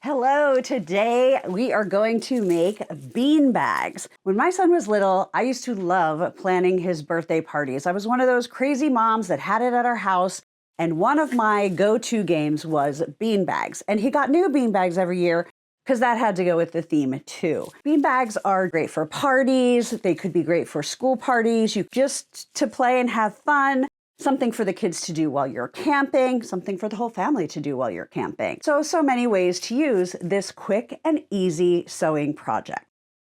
Hello, today we are going to make bean bags. When my son was little, I used to love planning his birthday parties. I was one of those crazy moms that had it at our house, and one of my go-to games was bean bags. And he got new bean bags every year because that had to go with the theme too. Bean bags are great for parties. They could be great for school parties. You just to play and have fun. Something for the kids to do while you're camping, something for the whole family to do while you're camping. So many ways to use this quick and easy sewing project.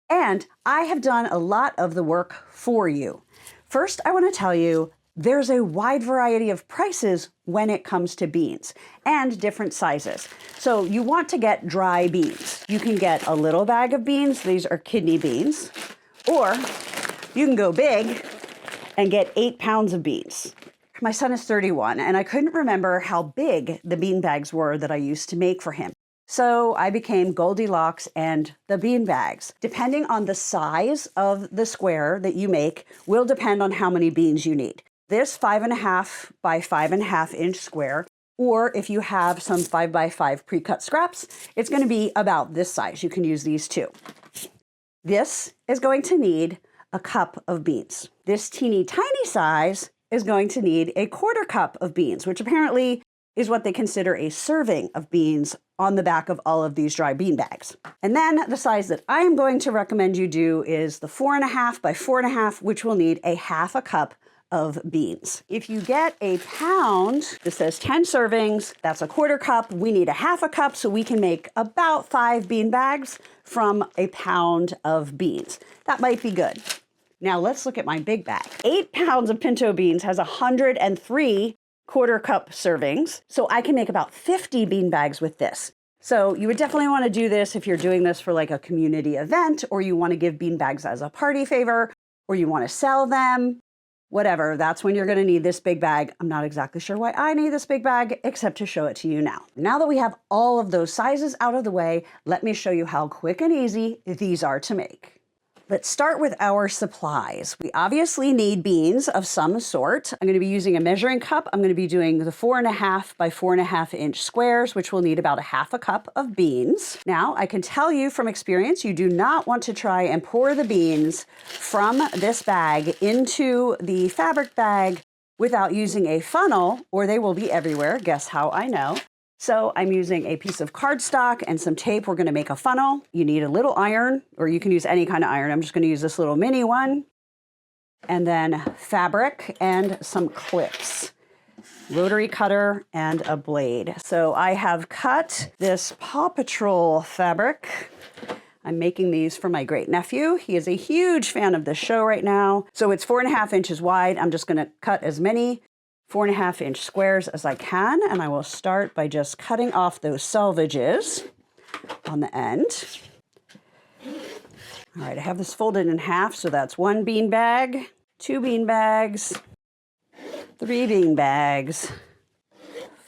And I have done a lot of the work for you. First, I want to tell you there's a wide variety of prices when it comes to beans and different sizes. So you want to get dry beans. You can get a little bag of beans. These are kidney beans. Or you can go big and get 8 pounds of beans. My son is 31, and I couldn't remember how big the bean bags were that I used to make for him. So I became Goldilocks and the bean bags. Depending on the size of the square that you make will depend on how many beans you need. This 5.5 by 5.5 inch square, or if you have some 5 by 5 pre-cut scraps, it's going to be about this size. You can use these too. This is going to need a cup of beans. This teeny tiny size is going to need a 1/4 cup of beans, which apparently is what they consider a serving of beans on the back of all of these dry bean bags. And then the size that I am going to recommend you do is the 4.5 by 4.5, which will need a 1/2 cup of beans. If you get a pound, this says 10 servings, that's a 1/4 cup. We need a 1/2 cup, so we can make about 5 bean bags from a pound of beans. That might be good. Now let's look at my big bag. 8 pounds of pinto beans has 103 1/4 cup servings. So I can make about 50 bean bags with this. So you would definitely want to do this if you're doing this for like a community event, or you want to give bean bags as a party favor, or you want to sell them, whatever. That's when you're going to need this big bag. I'm not exactly sure why I need this big bag, except to show it to you now. Now that we have all of those sizes out of the way, let me show you how quick and easy these are to make. Let's start with our supplies. We obviously need beans of some sort. I'm going to be using a measuring cup. I'm going to be doing the 4.5 by 4.5 inch squares, which will need about a 1/2 cup of beans. Now, I can tell you from experience, you do not want to try and pour the beans from this bag into the fabric bag without using a funnel, or they will be everywhere. Guess how I know? So I'm using a piece of cardstock and some tape. We're going to make a funnel. You need a little iron, or you can use any kind of iron. I'm just going to use this little mini one. And then fabric and some clips, rotary cutter and a blade. So I have cut this Paw Patrol fabric. I'm making these for my great nephew. He is a huge fan of this show right now. So it's 4.5 inches wide. I'm just going to cut as many 4.5 inch squares as I can, and I will start by just cutting off those selvages on the end. All right, I have this folded in half, so that's 1 bean bag, 2 bean bags, 3 bean bags,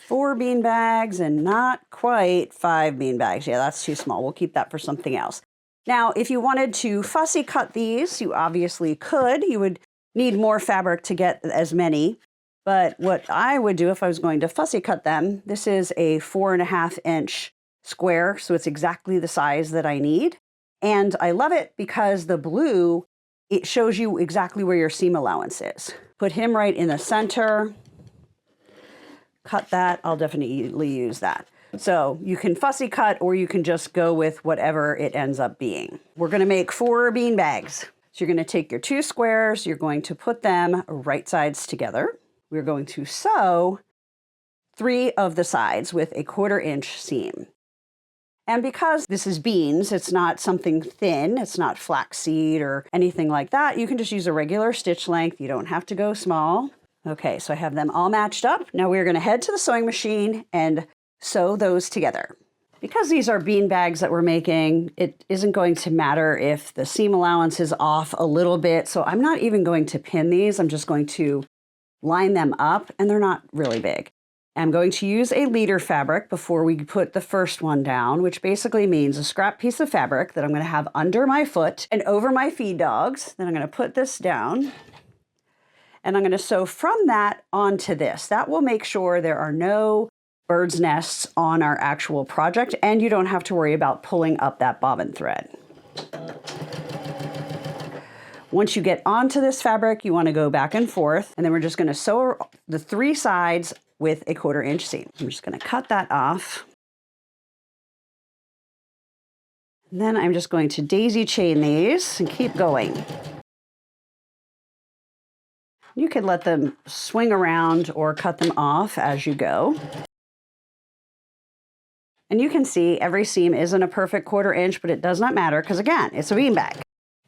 4 bean bags, and not quite 5 bean bags. Yeah, that's too small. We'll keep that for something else. Now, if you wanted to fussy cut these, you obviously could. You would need more fabric to get as many. But what I would do if I was going to fussy cut them, this is a 4.5 inch square, so it's exactly the size that I need. And I love it because the blue, it shows you exactly where your seam allowance is. Put him right in the center, cut that, I'll definitely use that. So you can fussy cut, or you can just go with whatever it ends up being. We're gonna make 4 bean bags. So you're gonna take your 2 squares, you're going to put them right sides together. We're going to sew 3 of the sides with a 1/4 inch seam. And because this is beans, it's not something thin, it's not flaxseed or anything like that. You can just use a regular stitch length. You don't have to go small. Okay, so I have them all matched up. Now we're going to head to the sewing machine and sew those together. Because these are bean bags that we're making, it isn't going to matter if the seam allowance is off a little bit. So I'm not even going to pin these. I'm just going to line them up, and they're not really big. I'm going to use a leader fabric before we put the first one down, which basically means a scrap piece of fabric that I'm going to have under my foot and over my feed dogs. Then I'm going to put this down, and I'm going to sew from that onto this. That will make sure there are no bird's nests on our actual project, and you don't have to worry about pulling up that bobbin thread. Once you get onto this fabric, you want to go back and forth, and then we're just going to sew the 3 sides with a 1/4 inch seam. I'm just going to cut that off. And then I'm just going to daisy chain these and keep going. You could let them swing around or cut them off as you go. And you can see every seam isn't a perfect 1/4 inch, but it does not matter because, again, it's a beanbag.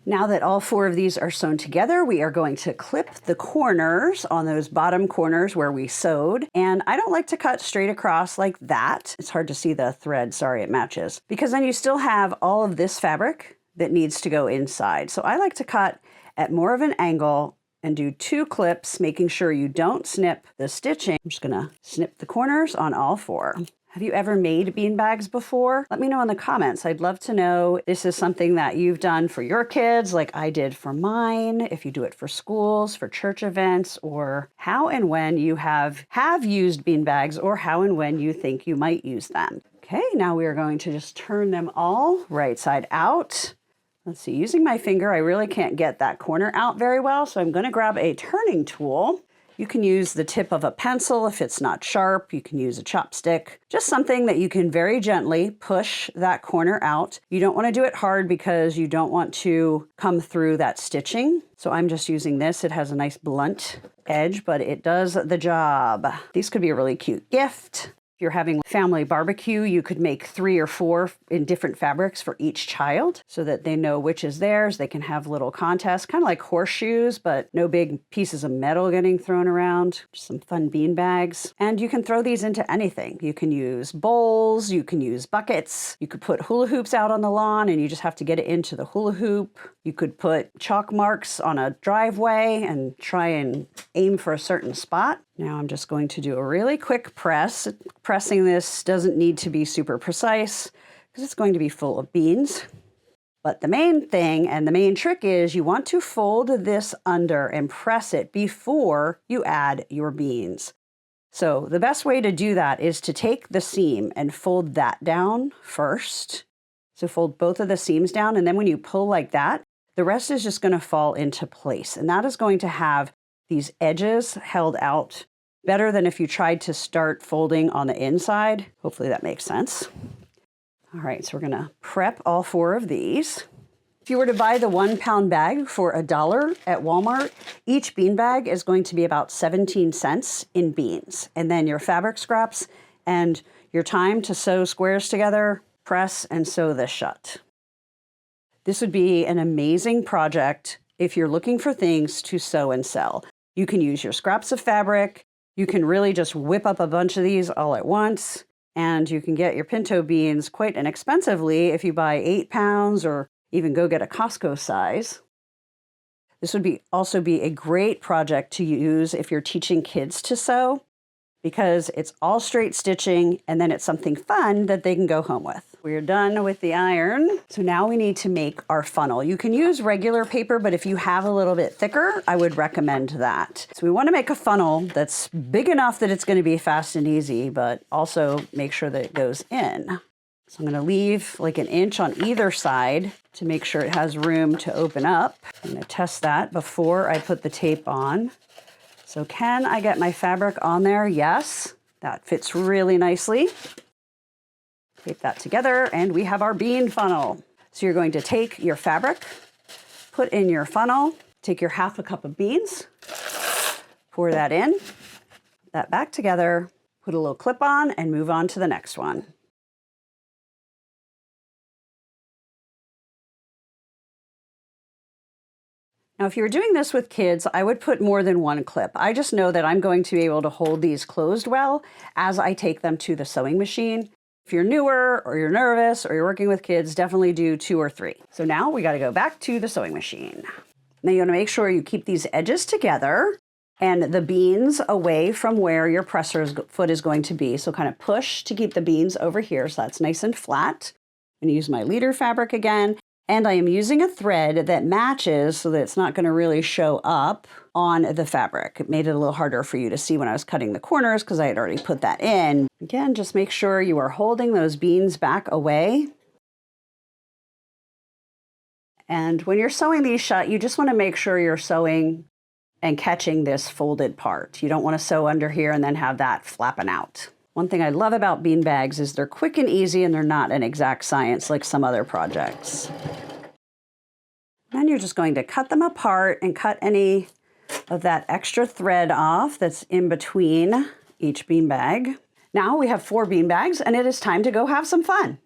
Now that all 4 of these are sewn together, we are going to clip the corners on those bottom corners where we sewed. And I don't like to cut straight across like that. It's hard to see the thread, sorry, it matches. Because then you still have all of this fabric that needs to go inside. So I like to cut at more of an angle and do 2 clips, making sure you don't snip the stitching. I'm just gonna snip the corners on all 4. Have you ever made beanbags before? Let me know in the comments. I'd love to know if this is something that you've done for your kids like I did for mine, if you do it for schools, for church events, or how and when you have used beanbags, or how and when you think you might use them. Okay, now we are going to just turn them all right side out. Let's see, using my finger, I really can't get that corner out very well, so I'm gonna grab a turning tool. You can use the tip of a pencil if it's not sharp. You can use a chopstick, just something that you can very gently push that corner out. You don't want to do it hard because you don't want to come through that stitching. So I'm just using this. It has a nice blunt edge, but it does the job. These could be a really cute gift. If you're having family barbecue, you could make 3 or 4 in different fabrics for each child so that they know which is theirs. They can have little contests, kind of like horseshoes, but no big pieces of metal getting thrown around. Just some fun bean bags. And you can throw these into anything. You can use bowls, you can use buckets. You could put hula hoops out on the lawn and you just have to get it into the hula hoop. You could put chalk marks on a driveway and try and aim for a certain spot. Now I'm just going to do a really quick press. Pressing this doesn't need to be super precise because it's going to be full of beans. But the main thing and the main trick is you want to fold this under and press it before you add your beans. So the best way to do that is to take the seam and fold that down first. So fold both of the seams down, and then when you pull like that, the rest is just going to fall into place. And that is going to have these edges held out better than if you tried to start folding on the inside. Hopefully that makes sense. All right, so we're gonna prep all 4 of these. If you were to buy the 1-pound bag for $1 at Walmart, each bean bag is going to be about 17 cents in beans. And then your fabric scraps and your time to sew squares together, press and sew this shut. This would be an amazing project if you're looking for things to sew and sell. You can use your scraps of fabric. You can really just whip up a bunch of these all at once, and you can get your pinto beans quite inexpensively if you buy 8 pounds or even go get a Costco size. This would also be a great project to use if you're teaching kids to sew, because it's all straight stitching and then it's something fun that they can go home with. We're done with the iron. So now we need to make our funnel. You can use regular paper, but if you have a little bit thicker, I would recommend that. So we want to make a funnel that's big enough that it's going to be fast and easy, but also make sure that it goes in. So I'm going to leave like 1 inch on either side to make sure it has room to open up. I'm going to test that before I put the tape on. So can I get my fabric on there? Yes, that fits really nicely. Tape that together and we have our bean funnel. So you're going to take your fabric, put in your funnel, take your 1/2 cup of beans, pour that in, put that back together, put a little clip on and move on to the next one. Now, if you're doing this with kids, I would put more than 1 clip. I just know that I'm going to be able to hold these closed well as I take them to the sewing machine. If you're newer or you're nervous or you're working with kids, definitely do 2 or 3. So now we got to go back to the sewing machine. Now you want to make sure you keep these edges together and the beans away from where your presser's foot is going to be. So kind of push to keep the beans over here so that's nice and flat. I'm going to use my leader fabric again. And I am using a thread that matches so that it's not going to really show up on the fabric. It made it a little harder for you to see when I was cutting the corners because I had already put that in. Again, just make sure you are holding those beans back away. And when you're sewing these shut, you just want to make sure you're sewing and catching this folded part. You don't want to sew under here and then have that flapping out. One thing I love about bean bags is they're quick and easy and they're not an exact science like some other projects. Then you're just going to cut them apart and cut any of that extra thread off that's in between each bean bag. Now we have 4 bean bags and it is time to go have some fun.